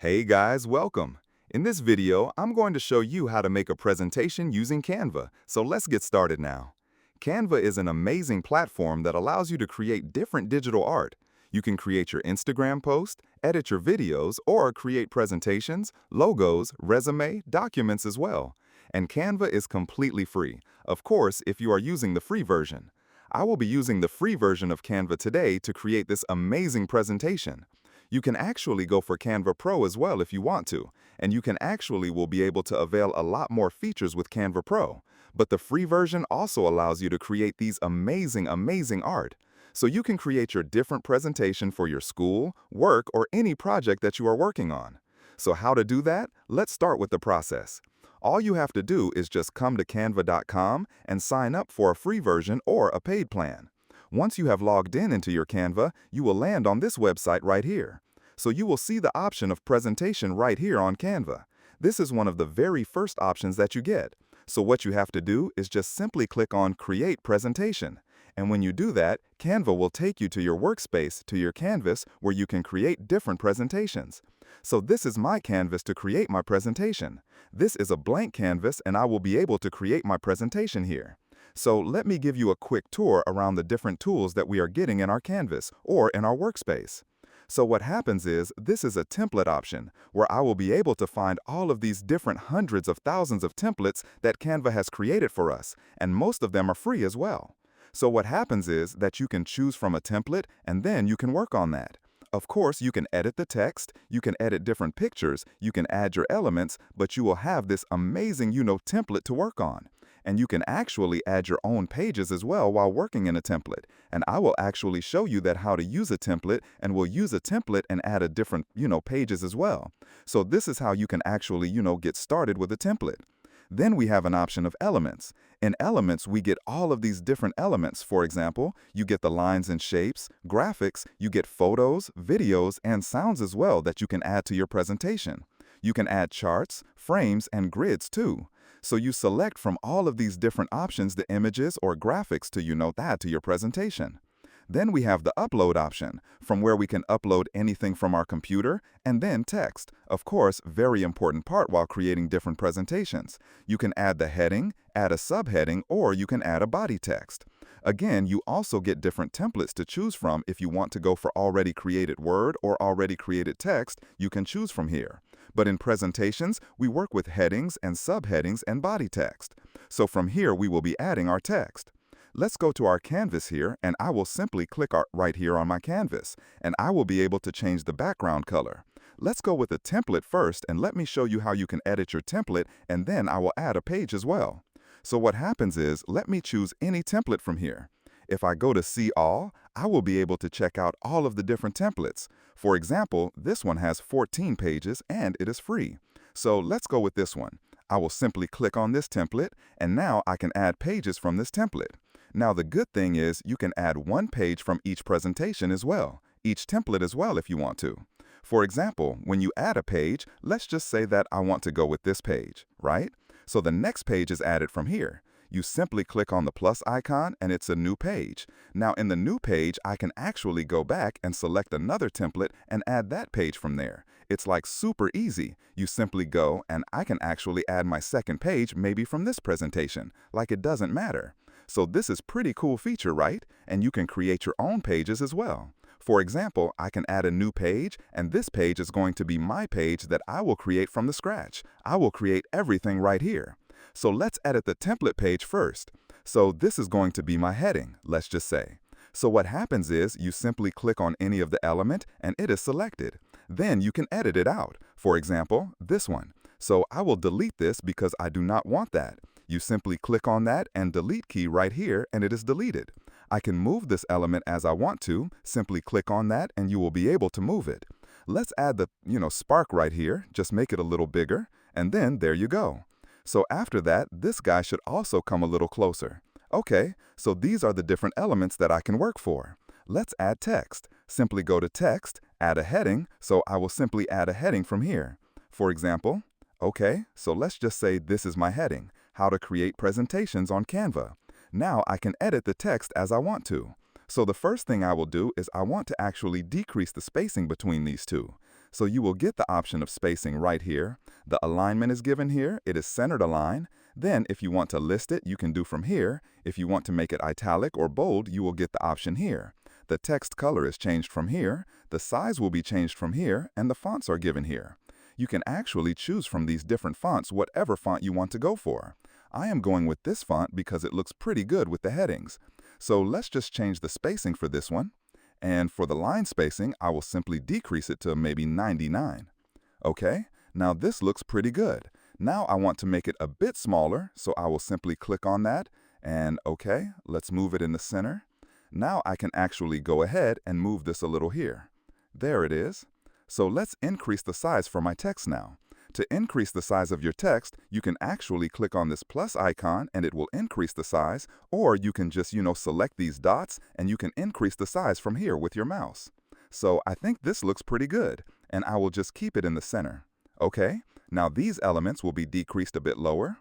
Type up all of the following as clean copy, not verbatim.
Hey guys, welcome. In this video, I'm going to show you how to make a presentation using Canva, so let's get started now. Canva is an amazing platform that allows you to create different digital art. You can create your Instagram post, edit your videos, or create presentations, logos, resume, documents as well. And Canva is completely free, of course, if you are using the free version. I will be using the free version of Canva today to create this amazing presentation. You can actually go for Canva Pro as well if you want to, and you can actually will be able to avail a lot more features with Canva Pro. But the free version also allows you to create these amazing art. So you can create your different presentation for your school, work, or any project that you are working on. So how to do that? Let's start with the process. All you have to do is just come to canva.com and sign up for a free version or a paid plan. Once you have logged into your Canva, you will land on this website right here. So you will see the option of presentation right here on Canva. This is one of the very first options that you get. So what you have to do is just simply click on Create Presentation. And when you do that, Canva will take you to your workspace, to your canvas, where you can create different presentations. So this is my canvas to create my presentation. This is a blank canvas and I will be able to create my presentation here. So let me give you a quick tour around the different tools that we are getting in our canvas or in our workspace. So what happens is, this is a template option, where I will be able to find all of these different hundreds of thousands of templates that Canva has created for us, and most of them are free as well. So what happens is that you can choose from a template and then you can work on that. Of course, you can edit the text, you can edit different pictures, you can add your elements, but you will have this amazing, template to work on. And you can actually add your own pages as well while working in a template. And I will actually show you that how to use a template, and we'll use a template and add a different, pages as well. So this is how you can actually, get started with a template. Then we have an option of elements. In elements, we get all of these different elements. For example, you get the lines and shapes, graphics, you get photos, videos, and sounds as well that you can add to your presentation. You can add charts, frames, and grids too. So you select from all of these different options the images or graphics to, add to your presentation. Then we have the upload option, from where we can upload anything from our computer, and then text. Of course, very important part while creating different presentations. You can add the heading, add a subheading, or you can add a body text. Again, you also get different templates to choose from. If you want to go for already created Word or already created text, you can choose from here. But in presentations, we work with headings and subheadings and body text. So from here, we will be adding our text. Let's go to our canvas here, and I will simply click right here on my canvas, and I will be able to change the background color. Let's go with the template first, and let me show you how you can edit your template, and then I will add a page as well. So what happens is, let me choose any template from here. If I go to See All, I will be able to check out all of the different templates. For example, this one has 14 pages and it is free. So let's go with this one. I will simply click on this template, and now I can add pages from this template. Now the good thing is you can add one page from each presentation as well, each template as well if you want to. For example, when you add a page, let's just say that I want to go with this page, right? So the next page is added from here. You simply click on the plus icon and it's a new page. Now in the new page, I can actually go back and select another template and add that page from there. It's like super easy. You simply go and I can actually add my second page maybe from this presentation, like it doesn't matter. So this is pretty cool feature, right? And you can create your own pages as well. For example, I can add a new page, and this page is going to be my page that I will create from the scratch. I will create everything right here. So let's edit the template page first. So this is going to be my heading, let's just say. So what happens is you simply click on any of the element and it is selected. Then you can edit it out. For example, this one. So I will delete this because I do not want that. You simply click on that and delete key right here and it is deleted. I can move this element as I want to. Simply click on that and you will be able to move it. Let's add the, spark right here. Just make it a little bigger. And then there you go. So after that, this guy should also come a little closer. Okay, so these are the different elements that I can work for. Let's add text. Simply go to Text, add a heading, so I will simply add a heading from here. For example, okay, so let's just say this is my heading, How to Create Presentations on Canva. Now I can edit the text as I want to. So the first thing I will do is I want to actually decrease the spacing between these two. So you will get the option of spacing right here. The alignment is given here. It is centered align. Then if you want to list it, you can do from here. If you want to make it italic or bold, you will get the option here. The text color is changed from here. The size will be changed from here, and the fonts are given here. You can actually choose from these different fonts whatever font you want to go for. I am going with this font because it looks pretty good with the headings. So let's just change the spacing for this one. And for the line spacing, I will simply decrease it to maybe 99. Okay, now this looks pretty good. Now I want to make it a bit smaller, so I will simply click on that. And okay, let's move it in the center. Now I can actually go ahead and move this a little here. There it is. So let's increase the size for my text now. To increase the size of your text, you can actually click on this plus icon and it will increase the size, or you can just, select these dots and you can increase the size from here with your mouse. So I think this looks pretty good, and I will just keep it in the center. Okay, now these elements will be decreased a bit lower.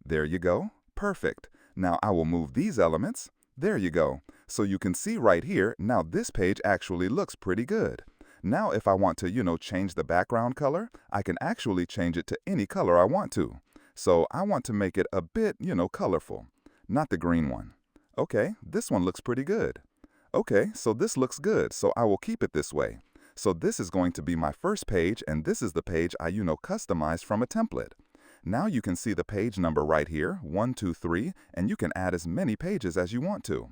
There you go. Perfect. Now I will move these elements. There you go. So you can see right here, now this page actually looks pretty good. Now if I want to, change the background color, I can actually change it to any color I want to. So I want to make it a bit, colorful. Not the green one. Okay, this one looks pretty good. Okay, so this looks good, so I will keep it this way. So this is going to be my first page, and this is the page I, customized from a template. Now you can see the page number right here, 1, 2, 3, and you can add as many pages as you want to.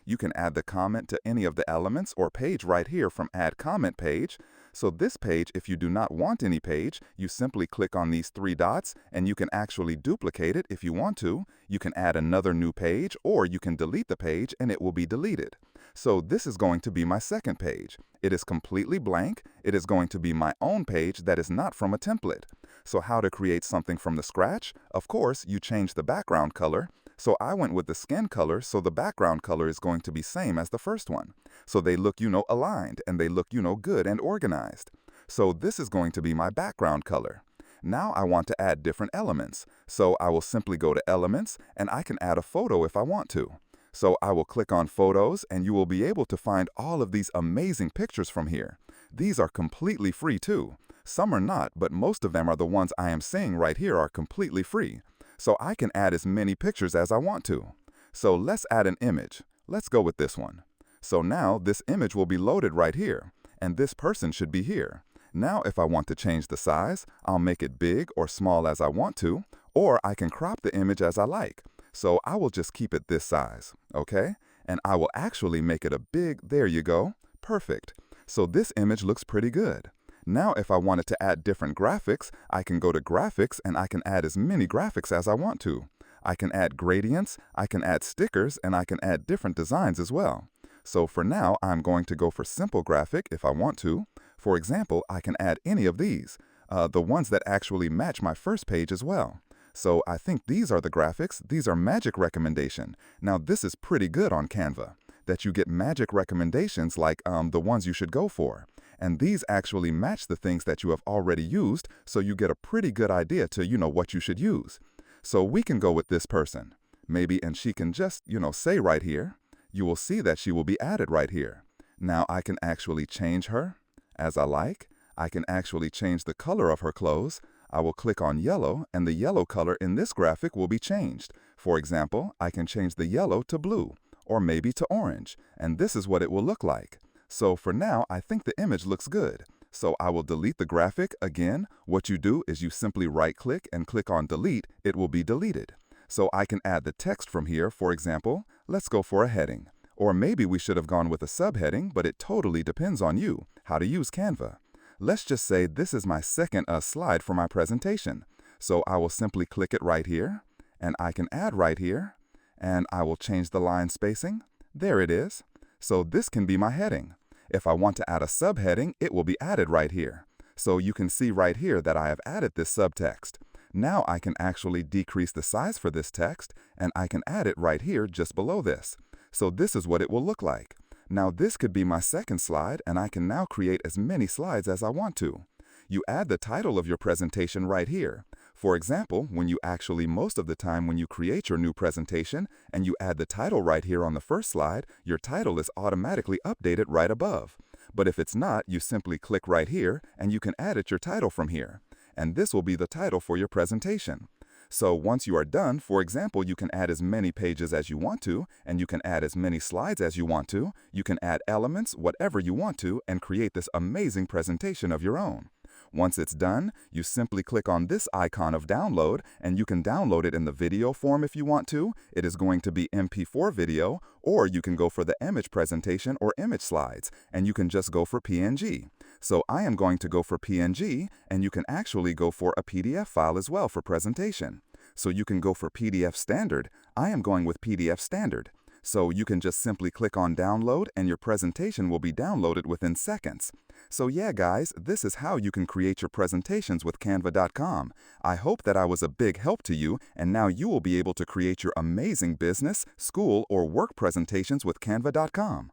You can add the comment to any of the elements or page right here from Add Comment page. So this page, if you do not want any page, you simply click on these 3 dots and you can actually duplicate it if you want to. You can add another new page, or you can delete the page and it will be deleted. So this is going to be my second page. It is completely blank. It is going to be my own page that is not from a template. So how to create something from the scratch? Of course, you change the background color. So I went with the skin color, so the background color is going to be same as the first one. So they look, aligned, and they look, good and organized. So this is going to be my background color. Now I want to add different elements. So I will simply go to Elements, and I can add a photo if I want to. So I will click on Photos, and you will be able to find all of these amazing pictures from here. These are completely free too. Some are not, but most of them are the ones I am seeing right here are completely free. So I can add as many pictures as I want to. So let's add an image. Let's go with this one. So now this image will be loaded right here, and this person should be here. Now if I want to change the size, I'll make it big or small as I want to, or I can crop the image as I like. So I will just keep it this size, okay? And I will actually make it a big, there you go, perfect. So this image looks pretty good. Now if I wanted to add different graphics, I can go to Graphics and I can add as many graphics as I want to. I can add gradients, I can add stickers, and I can add different designs as well. So for now, I'm going to go for simple graphic if I want to. For example, I can add any of these, the ones that actually match my first page as well. So I think these are the graphics. These are magic recommendation. Now this is pretty good on Canva, that you get magic recommendations like the ones you should go for. And these actually match the things that you have already used, so you get a pretty good idea to, what you should use. So we can go with this person. Maybe, and she can just, say right here. You will see that she will be added right here. Now I can actually change her as I like. I can actually change the color of her clothes. I will click on yellow, and the yellow color in this graphic will be changed. For example, I can change the yellow to blue, or maybe to orange, and this is what it will look like. So for now, I think the image looks good. So I will delete the graphic. Again, what you do is you simply right-click and click on Delete. It will be deleted. So I can add the text from here. For example, let's go for a heading. Or maybe we should have gone with a subheading, but it totally depends on you, how to use Canva. Let's just say this is my second slide for my presentation. So I will simply click it right here, and I can add right here, and I will change the line spacing. There it is. So this can be my heading. If I want to add a subheading, it will be added right here. So you can see right here that I have added this subtext. Now I can actually decrease the size for this text, and I can add it right here just below this. So this is what it will look like. Now this could be my second slide, and I can now create as many slides as I want to. You add the title of your presentation right here. For example, most of the time when you create your new presentation and you add the title right here on the first slide, your title is automatically updated right above. But if it's not, you simply click right here and you can edit your title from here. And this will be the title for your presentation. So once you are done, for example, you can add as many pages as you want to, and you can add as many slides as you want to. You can add elements, whatever you want to, and create this amazing presentation of your own. Once it's done, you simply click on this icon of download, and you can download it in the video form if you want to. It is going to be MP4 video, or you can go for the image presentation or image slides, and you can just go for PNG. So I am going to go for PNG, and you can actually go for a PDF file as well for presentation. So you can go for PDF standard. I am going with PDF standard. So you can just simply click on download and your presentation will be downloaded within seconds. So yeah, guys, this is how you can create your presentations with Canva.com. I hope that I was a big help to you, and now you will be able to create your amazing business, school, or work presentations with Canva.com.